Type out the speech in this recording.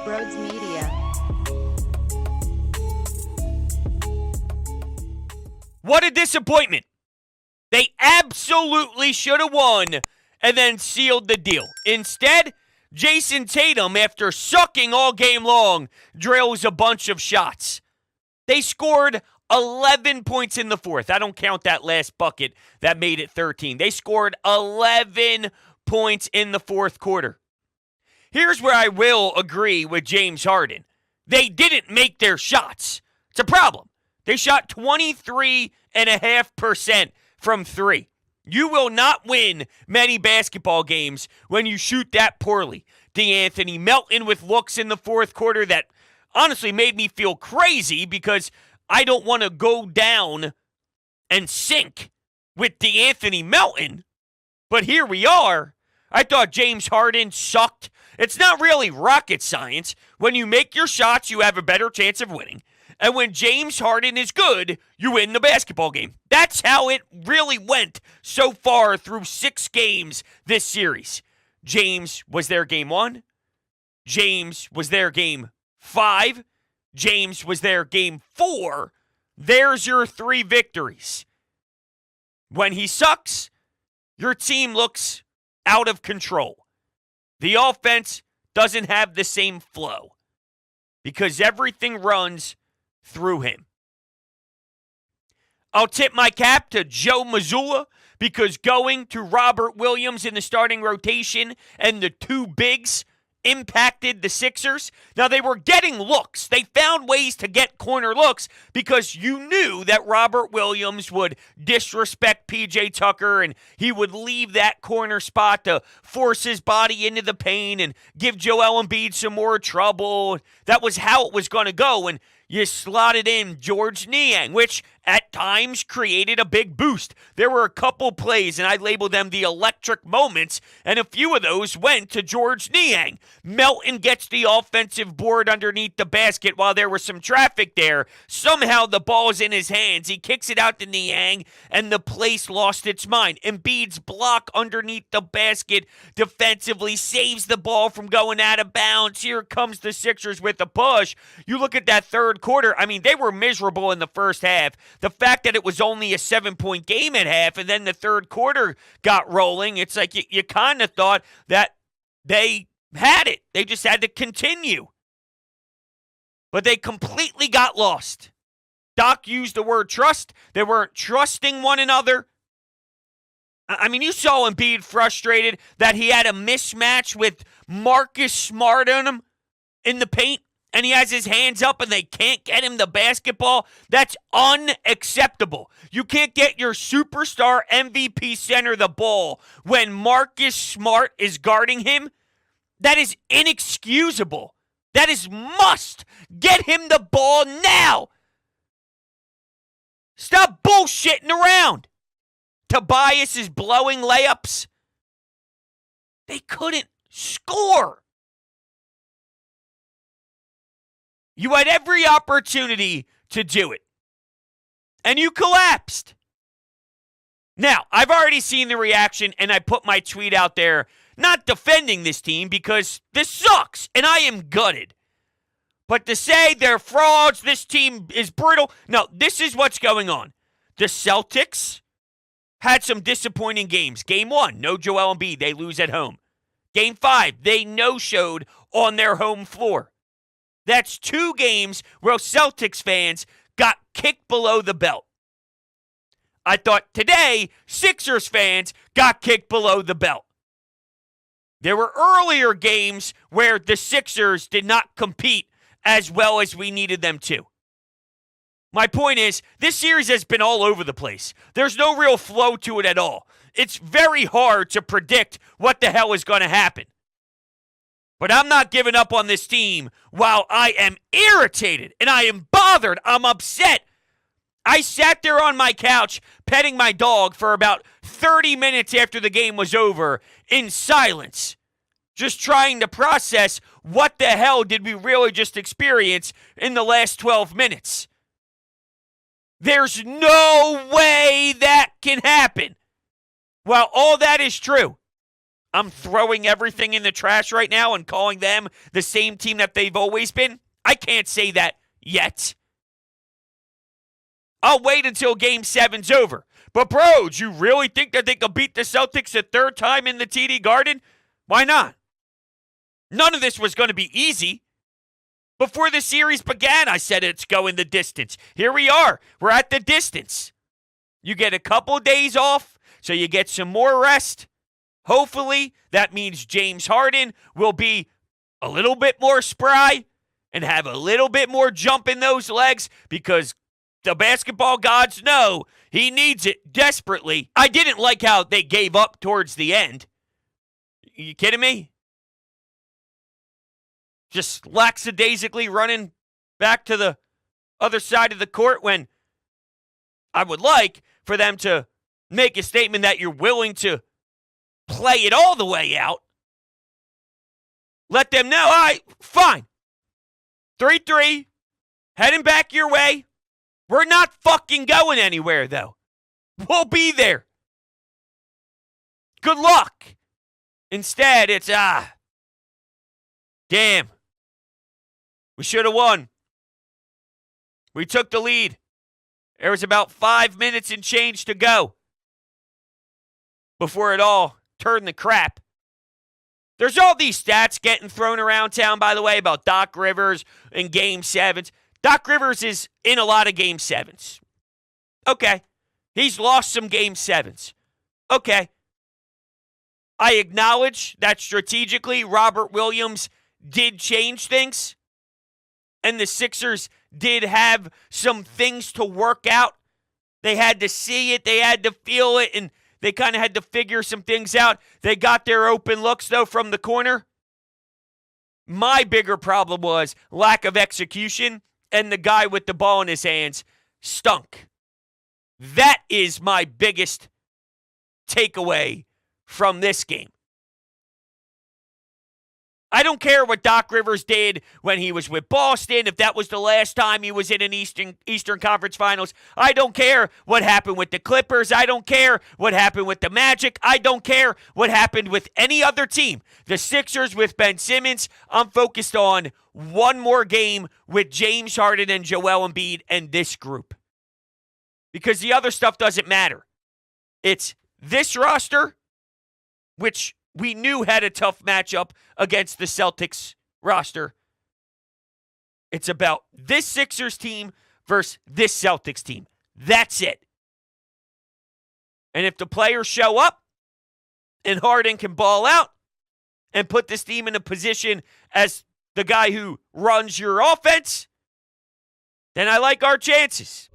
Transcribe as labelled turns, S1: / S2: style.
S1: Brodes Media.
S2: What a disappointment. They absolutely should have won and then sealed the deal. Instead, Jason Tatum, after sucking all game long, drills a bunch of shots. They scored 11 points in the fourth. I don't count that last bucket that made it 13. They scored 11 points in the fourth quarter. Here's where I will agree with James Harden. They didn't make their shots. It's a problem. They shot 23.5% from three. You will not win many basketball games when you shoot that poorly. DeAnthony Melton with looks in the fourth quarter that honestly made me feel crazy because I don't want to go down and sink with DeAnthony Melton. But here we are. I thought James Harden sucked. It's not really rocket science. When you make your shots, you have a better chance of winning. And when James Harden is good, you win the basketball game. That's how it really went so far through 6 games this series. James was there game 1. James was there game 5. James was there game 4. There's your 3 victories. When he sucks, your team looks out of control. The offense doesn't have the same flow because everything runs through him. I'll tip my cap to Joe Mazzulla because going to Robert Williams in the starting rotation and the 2 bigs impacted the Sixers. Now, they were getting looks. They found ways to get corner looks because you knew that Robert Williams would disrespect P.J. Tucker and he would leave that corner spot to force his body into the paint and give Joel Embiid some more trouble. That was how it was going to go, and you slotted in George Niang, which at times created a big boost. There were a couple plays, and I labeled them the electric moments, and a few of those went to George Niang. Melton gets the offensive board underneath the basket while there was some traffic there. Somehow the ball's in his hands. He kicks it out to Niang, and the place lost its mind. Embiid's block underneath the basket defensively saves the ball from going out of bounds. Here comes the Sixers with a push. You look at that third quarter, I mean, they were miserable in the first half. The fact that it was only a 7-point game at half and then the third quarter got rolling, it's like you kind of thought that they had it. They just had to continue. But they completely got lost. Doc used the word trust. They weren't trusting one another. I mean, you saw Embiid frustrated that he had a mismatch with Marcus Smart on him in the paint. And he has his hands up and they can't get him the basketball. That's unacceptable. You can't get your superstar MVP center the ball when Marcus Smart is guarding him. That is inexcusable. That is must. Get him the ball now. Stop bullshitting around. Tobias is blowing layups. They couldn't score. You had every opportunity to do it. And you collapsed. Now, I've already seen the reaction, and I put my tweet out there not defending this team because this sucks, and I am gutted. But to say they're frauds, this team is brutal. No, this is what's going on. The Celtics had some disappointing games. Game 1, no Joel Embiid. They lose at home. Game 5, they no-showed on their home floor. That's 2 games where Celtics fans got kicked below the belt. I thought today, Sixers fans got kicked below the belt. There were earlier games where the Sixers did not compete as well as we needed them to. My point is, this series has been all over the place. There's no real flow to it at all. It's very hard to predict what the hell is going to happen. But I'm not giving up on this team while I am irritated and I am bothered. I'm upset. I sat there on my couch petting my dog for about 30 minutes after the game was over in silence, just trying to process what the hell did we really just experience in the last 12 minutes. There's no way that can happen. While all that is true, I'm throwing everything in the trash right now and calling them the same team that they've always been? I can't say that yet. I'll wait until Game 7's over. But, Brodes, you really think that they could beat the Celtics a third time in the TD Garden? Why not? None of this was going to be easy. Before the series began, I said it's going the distance. Here we are. We're at the distance. You get a couple days off, so you get some more rest. Hopefully, that means James Harden will be a little bit more spry and have a little bit more jump in those legs because the basketball gods know he needs it desperately. I didn't like how they gave up towards the end. You kidding me? Just lackadaisically running back to the other side of the court when I would like for them to make a statement that you're willing to play it all the way out. Let them know, all right, fine. 3-3, heading back your way. We're not fucking going anywhere, though. We'll be there. Good luck. Instead, it's, damn. We should have won. We took the lead. There was about 5 minutes and change to go before it all turned the crap. There's all these stats getting thrown around town, by the way, about Doc Rivers in Game 7s. Doc Rivers is in a lot of Game 7s. Okay. He's lost some Game 7s. Okay. I acknowledge that strategically Robert Williams did change things, and the Sixers did have some things to work out. They had to see it, they had to feel it, and they kind of had to figure some things out. They got their open looks, though, from the corner. My bigger problem was lack of execution, and the guy with the ball in his hands stunk. That is my biggest takeaway from this game. I don't care what Doc Rivers did when he was with Boston, if that was the last time he was in an Eastern Conference Finals. I don't care what happened with the Clippers. I don't care what happened with the Magic. I don't care what happened with any other team. The Sixers with Ben Simmons, I'm focused on one more game with James Harden and Joel Embiid and this group. Because the other stuff doesn't matter. It's this roster, which we knew had a tough matchup against the Celtics roster. It's about this Sixers team versus this Celtics team. That's it. And if the players show up and Harden can ball out and put this team in a position as the guy who runs your offense, then I like our chances.